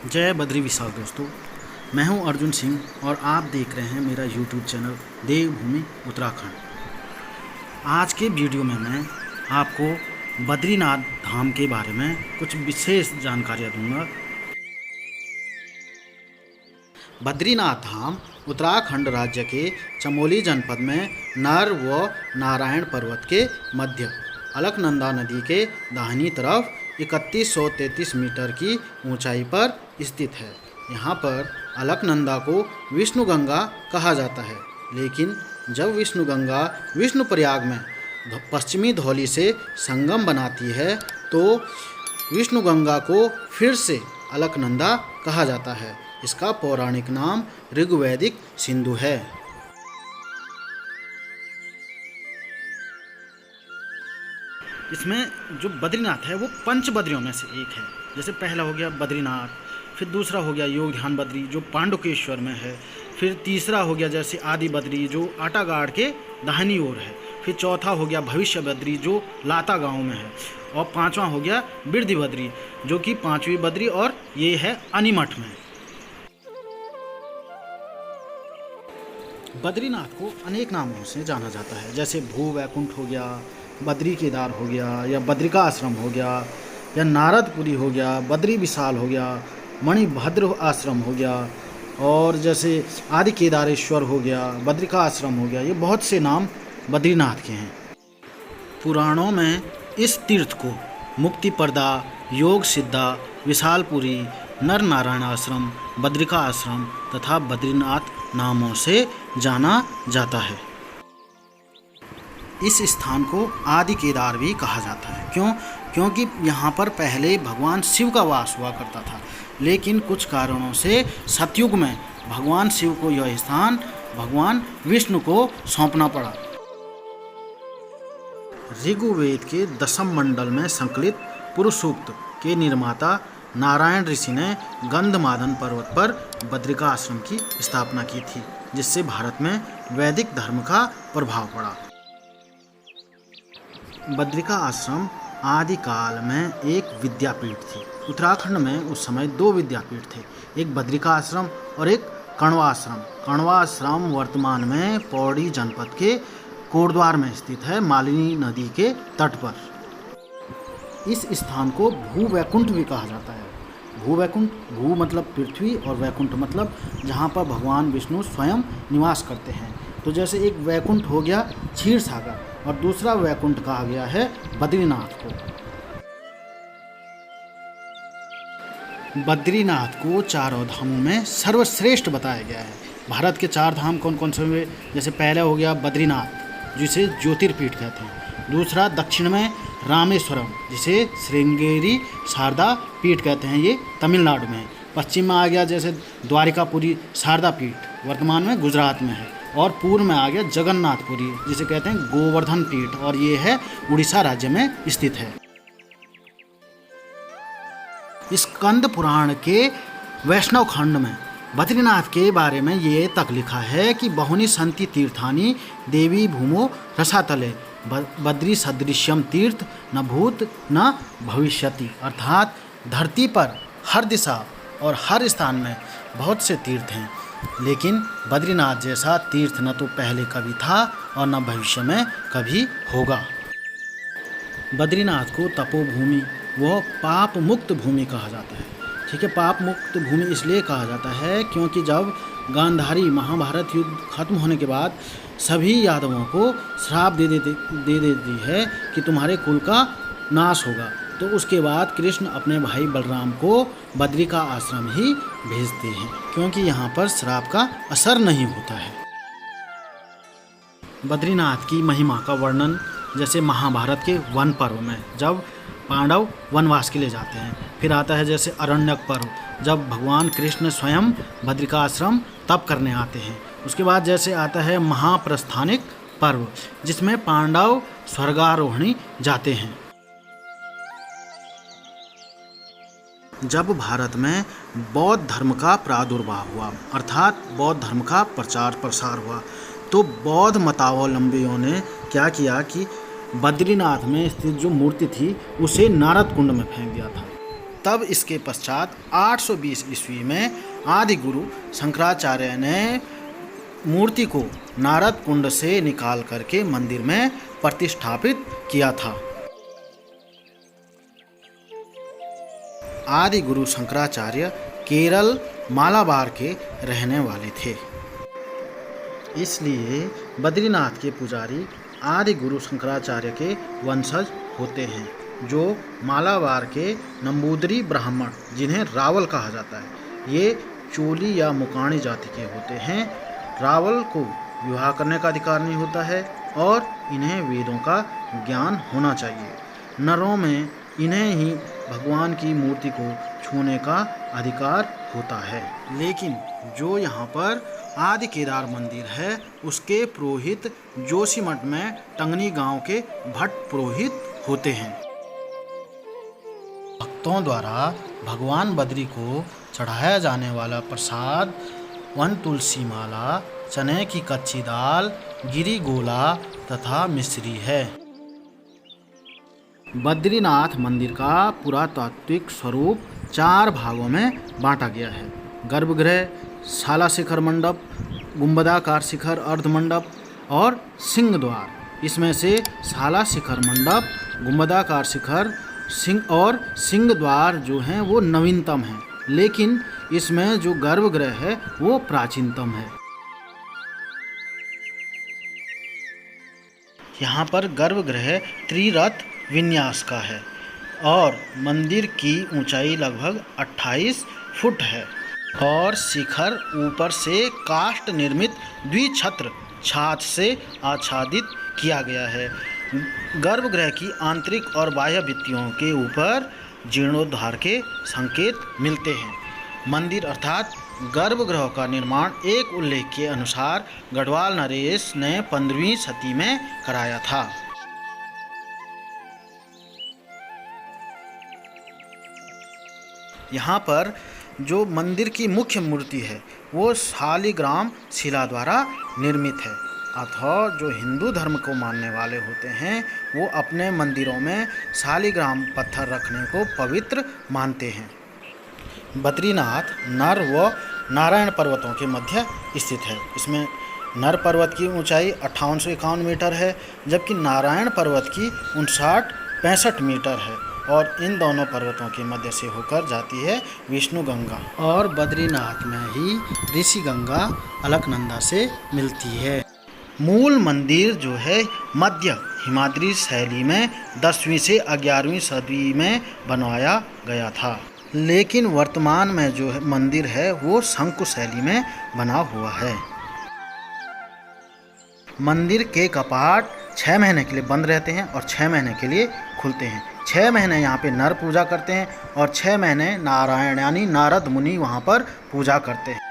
जय बद्री विशाल दोस्तों, मैं हूं अर्जुन सिंह और आप देख रहे हैं मेरा यूट्यूब चैनल देवभूमि उत्तराखंड। आज के वीडियो में मैं आपको बद्रीनाथ धाम के बारे में कुछ विशेष जानकारियां दूंगा। बद्रीनाथ धाम उत्तराखंड राज्य के चमोली जनपद में नर व नारायण पर्वत के मध्य अलकनंदा नदी के दाहिनी तरफ 3133 मीटर की ऊंचाई पर स्थित है। यहाँ पर अलकनंदा को विष्णु गंगा कहा जाता है, लेकिन जब विष्णु गंगा विष्णुप्रयाग में पश्चिमी धौली से संगम बनाती है तो विष्णु गंगा को फिर से अलकनंदा कहा जाता है। इसका पौराणिक नाम ऋग्वैदिक सिंधु है। इसमें जो बद्रीनाथ है वो पंच बद्रियों में से एक है। जैसे पहला हो गया बद्रीनाथ, फिर दूसरा हो गया योग ध्यान बद्री जो पांडुकेश्वर में है, फिर तीसरा हो गया जैसे आदि बद्री जो आटागाड़ के दाहिनी ओर है, फिर चौथा हो गया भविष्य बद्री जो लाता गांव में है, और पांचवा हो गया बिरधि बद्री जो कि पांचवी बद्री और ये है अनीमठ में। बद्रीनाथ को अनेक नामों से जाना जाता है, जैसे भू वैकुंठ हो गया, बद्री केदार हो गया, या बद्रिका आश्रम हो गया, या नारदपुरी हो गया, बद्री विशाल हो गया, मणिभद्र आश्रम हो गया, और जैसे आदि केदारेश्वर हो गया, बद्रिका आश्रम हो गया। ये बहुत से नाम बद्रीनाथ के हैं। पुराणों में इस तीर्थ को मुक्तिप्रदा, योग सिद्धा, विशालपुरी, नर नारायण आश्रम, बद्रिका आश्रम तथा बद्रीनाथ नामों से जाना जाता है। इस स्थान को आदि केदार भी कहा जाता है। क्योंकि यहाँ पर पहले भगवान शिव का वास हुआ करता था, लेकिन कुछ कारणों से सतयुग में भगवान शिव को यह स्थान भगवान विष्णु को सौंपना पड़ा। ऋग्वेद के दशम मंडल में संकलित पुरुष सूक्त के निर्माता नारायण ऋषि ने गंधमादन पर्वत पर बद्रिका आश्रम की स्थापना की थी, जिससे भारत में वैदिक धर्म का प्रभाव पड़ा। बद्रिका आश्रम आदिकाल में एक विद्यापीठ थी। उत्तराखंड में उस समय दो विद्यापीठ थे, एक बद्रिका आश्रम और एक कण्वा आश्रम। कण्वा आश्रम वर्तमान में पौड़ी जनपद के कोटद्वार में स्थित है, मालिनी नदी के तट पर। इस स्थान को भू वैकुंठ भी कहा जाता है। भू वैकुंठ, भू मतलब पृथ्वी और वैकुंठ मतलब जहाँ पर भगवान विष्णु स्वयं निवास करते हैं। तो जैसे एक वैकुंठ हो गया क्षीर सागर और दूसरा वैकुंठ कहा गया है बद्रीनाथ को। बद्रीनाथ को चारों धामों में सर्वश्रेष्ठ बताया गया है। भारत के चार धाम कौन कौन से हुए? जैसे पहला हो गया बद्रीनाथ जिसे ज्योतिर्पीठ कहते हैं, दूसरा दक्षिण में रामेश्वरम जिसे श्रृंगेरी शारदा पीठ कहते हैं, ये तमिलनाडु में है। पश्चिम में आ गया जैसे द्वारिकापुरी शारदा पीठ वर्तमान में गुजरात में है, और पूर्व में आ गया जगन्नाथपुरी जिसे कहते हैं गोवर्धन पीठ, और ये है उड़ीसा राज्य में स्थित है। स्कंद पुराण के वैष्णव खंड में बद्रीनाथ के बारे में ये तक लिखा है कि बहुनी संति तीर्थानि देवी भूमो रसातले बद्री सदृश्यम तीर्थ न भूत न भविष्यति, अर्थात धरती पर हर दिशा और हर स्थान में बहुत से तीर्थ हैं, लेकिन बद्रीनाथ जैसा तीर्थ न तो पहले कभी था और न भविष्य में कभी होगा। बद्रीनाथ को तपोभूमि व पाप मुक्त भूमि कहा जाता है। ठीक है, पाप मुक्त भूमि इसलिए कहा जाता है क्योंकि जब गांधारी महाभारत युद्ध खत्म होने के बाद सभी यादवों को श्राप दे देती है कि तुम्हारे कुल का नाश होगा, तो उसके बाद कृष्ण अपने भाई बलराम को बद्रिका आश्रम ही भेजते हैं, क्योंकि यहाँ पर श्राप का असर नहीं होता है। बद्रीनाथ की महिमा का वर्णन जैसे महाभारत के वन पर्व में जब पांडव वनवास के लिए जाते हैं, फिर आता है जैसे अरण्यक पर्व जब भगवान कृष्ण स्वयं बद्रिका आश्रम तप करने आते हैं। उसके बाद जैसे आता है महाप्रस्थानिक पर्व जिसमें पांडव स्वर्गारोहणी जाते हैं। जब भारत में बौद्ध धर्म का प्रादुर्भाव हुआ, अर्थात बौद्ध धर्म का प्रचार प्रसार हुआ, तो बौद्ध मतावलंबियों ने क्या किया कि बद्रीनाथ में स्थित जो मूर्ति थी उसे नारद कुंड में फेंक दिया था। तब इसके पश्चात 820 ईस्वी में आदि गुरु शंकराचार्य ने मूर्ति को नारद कुंड से निकाल करके मंदिर में प्रतिष्ठापित किया था। आदि गुरु शंकराचार्य केरल मालाबार के रहने वाले थे, इसलिए बद्रीनाथ के पुजारी आदि गुरु शंकराचार्य के वंशज होते हैं, जो मालाबार के नंबूदरी ब्राह्मण, जिन्हें रावल कहा जाता है, ये चोली या मुकाणी जाति के होते हैं। रावल को विवाह करने का अधिकार नहीं होता है और इन्हें वेदों का ज्ञान होना चाहिए। नरों में इन्हें ही भगवान की मूर्ति को छूने का अधिकार होता है। लेकिन जो यहाँ पर आदि केदार मंदिर है, उसके पुरोहित जोशीमठ में टंगनी गांव के भट्ट पुरोहित होते हैं। भक्तों द्वारा भगवान बद्री को चढ़ाया जाने वाला प्रसाद वन तुलसी माला, चने की कच्ची दाल, गिरी गोला तथा मिश्री है। बद्रीनाथ मंदिर का पुरातात्विक स्वरूप 4 भागों में बांटा गया है: गर्भगृह, शाला शिखर मंडप, गुंबदाकार शिखर अर्धमंडप और सिंह द्वार। इसमें से शाला शिखर मंडप, गुंबदाकार शिखर सिंह द्वार जो हैं वो नवीनतम हैं, लेकिन इसमें जो गर्भगृह है वो प्राचीनतम है। यहाँ पर गर्भगृह त्रिरथ विन्यास का है और मंदिर की ऊंचाई लगभग 28 फुट है और शिखर ऊपर से काष्ठ निर्मित द्विछत्र छाछ से आच्छादित किया गया है। गर्भगृह की आंतरिक और बाह्य भित्तियों के ऊपर जीर्णोद्धार के संकेत मिलते हैं। मंदिर अर्थात गर्भगृह का निर्माण एक उल्लेख के अनुसार गढ़वाल नरेश ने 15वीं शती में कराया था। यहाँ पर जो मंदिर की मुख्य मूर्ति है वो शालिग्राम शिला द्वारा निर्मित है। अतः जो हिंदू धर्म को मानने वाले होते हैं वो अपने मंदिरों में शालिग्राम पत्थर रखने को पवित्र मानते हैं। बद्रीनाथ नर व नारायण पर्वतों के मध्य स्थित है। इसमें नर पर्वत की ऊंचाई 5851 मीटर है, जबकि नारायण पर्वत की 59-65 मीटर है और इन दोनों पर्वतों के मध्य से होकर जाती है विष्णु गंगा और बद्रीनाथ में ही ऋषि गंगा अलकनंदा से मिलती है। मूल मंदिर जो है मध्य हिमाद्री शैली में 10वीं से 11वीं सदी में बनवाया गया था, लेकिन वर्तमान में जो मंदिर है वो शंकु शैली में बना हुआ है। मंदिर के कपाट 6 महीने के लिए बंद रहते हैं और 6 महीने के लिए खुलते हैं। 6 महीने यहाँ पे नर पूजा करते हैं और 6 महीने नारायण यानी नारद मुनि वहाँ पर पूजा करते हैं।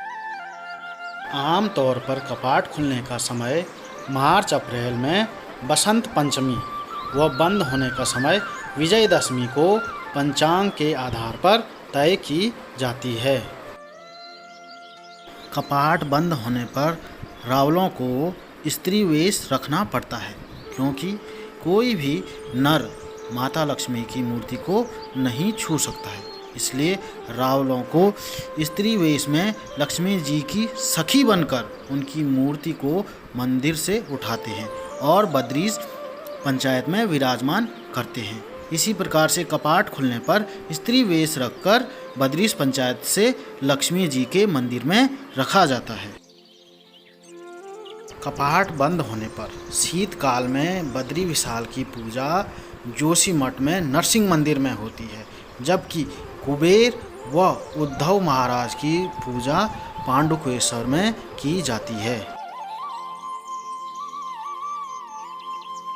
आम तौर पर कपाट खुलने का समय मार्च अप्रैल में बसंत पंचमी व बंद होने का समय विजयदशमी को पंचांग के आधार पर तय की जाती है। कपाट बंद होने पर रावलों को स्त्री वेश रखना पड़ता है, क्योंकि कोई भी नर माता लक्ष्मी की मूर्ति को नहीं छू सकता है। इसलिए रावलों को स्त्री वेश में लक्ष्मी जी की सखी बनकर उनकी मूर्ति को मंदिर से उठाते हैं और बद्रीश पंचायत में विराजमान करते हैं। इसी प्रकार से कपाट खुलने पर स्त्री वेश रखकर बद्रीश पंचायत से लक्ष्मी जी के मंदिर में रखा जाता है। कपाट बंद होने पर शीतकाल में बद्री विशाल की पूजा जोशीमठ में नरसिंह मंदिर में होती है, जबकि कुबेर व उद्धव महाराज की पूजा पांडुकेश्वर में की जाती है।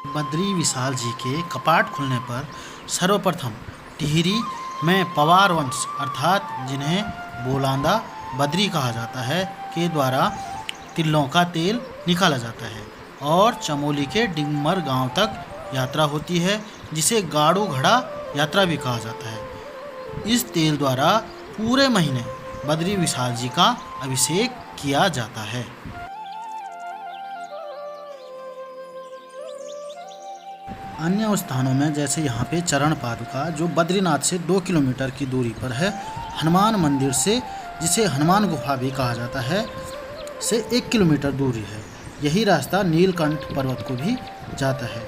बद्री विशाल जी के कपाट खुलने पर सर्वप्रथम टिहरी में पवार वंश अर्थात जिन्हें बोलांदा बद्री कहा जाता है के द्वारा तिलों का तेल निकाला जाता है और चमोली के डिंगमर गांव तक यात्रा होती है, जिसे गाड़ू घड़ा यात्रा भी कहा जाता है। इस तेल द्वारा पूरे महीने बद्री विशाल जी का अभिषेक किया जाता है। अन्य स्थानों में जैसे यहाँ पे चरण पादुका जो बद्रीनाथ से 2 किलोमीटर की दूरी पर है, हनुमान मंदिर से, जिसे हनुमान गुफा भी कहा जाता है, से 1 किलोमीटर दूरी है। यही रास्ता नीलकंठ पर्वत को भी जाता है।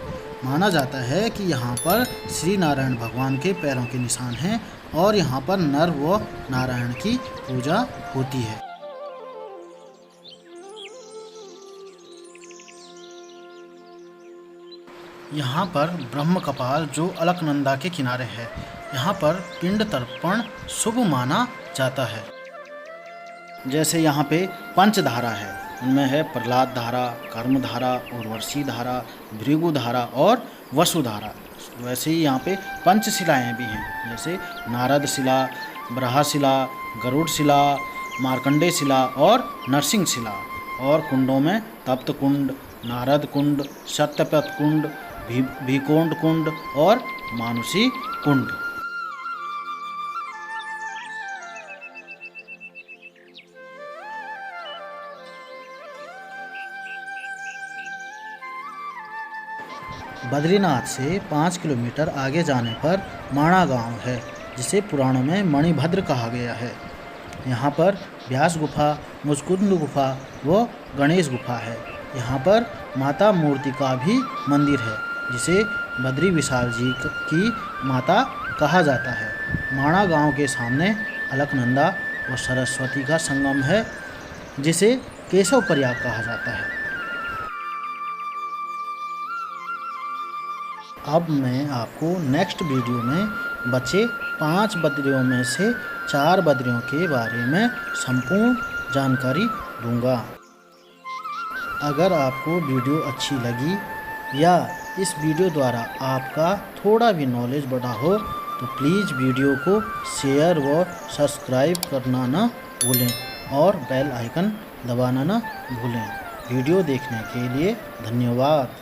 माना जाता है कि यहाँ पर श्री नारायण भगवान के पैरों के निशान हैं और यहाँ पर नर व नारायण की पूजा होती है। यहाँ पर ब्रह्म कपाल जो अलकनंदा के किनारे है, यहाँ पर पिंड तर्पण शुभ माना जाता है। जैसे यहाँ पे पंचधारा है, उनमें है प्रहलाद धारा, कर्म धारा, उर्वशी धारा, भृगु धारा और वसुधारा। वैसे ही यहाँ पे पंचशिलाएँ भी हैं, जैसे नारद शिला, बराहशिला, गरुड़ शिला, मार्कंडेय शिला और नरसिंह शिला। और कुंडों में तप्त कुंड, नारद कुंड, सत्यपथ कुंड, भीकोंड कुंड और मानुषी कुंड। बद्रीनाथ से 5 किलोमीटर आगे जाने पर माणा गांव है, जिसे पुराणों में मणिभद्र कहा गया है। यहाँ पर व्यास गुफा, मुचकुंद गुफा व गणेश गुफा है। यहाँ पर माता मूर्ति का भी मंदिर है, जिसे बद्री विशाल जी की माता कहा जाता है। माणा गांव के सामने अलकनंदा व सरस्वती का संगम है, जिसे केशव प्रयाग कहा जाता है। अब मैं आपको नेक्स्ट वीडियो में बचे 5 बद्रियों में से 4 बद्रियों के बारे में संपूर्ण जानकारी दूंगा। अगर आपको वीडियो अच्छी लगी या इस वीडियो द्वारा आपका थोड़ा भी नॉलेज बढ़ा हो तो प्लीज़ वीडियो को शेयर व सब्सक्राइब करना ना भूलें और बेल आइकन दबाना ना भूलें। वीडियो देखने के लिए धन्यवाद।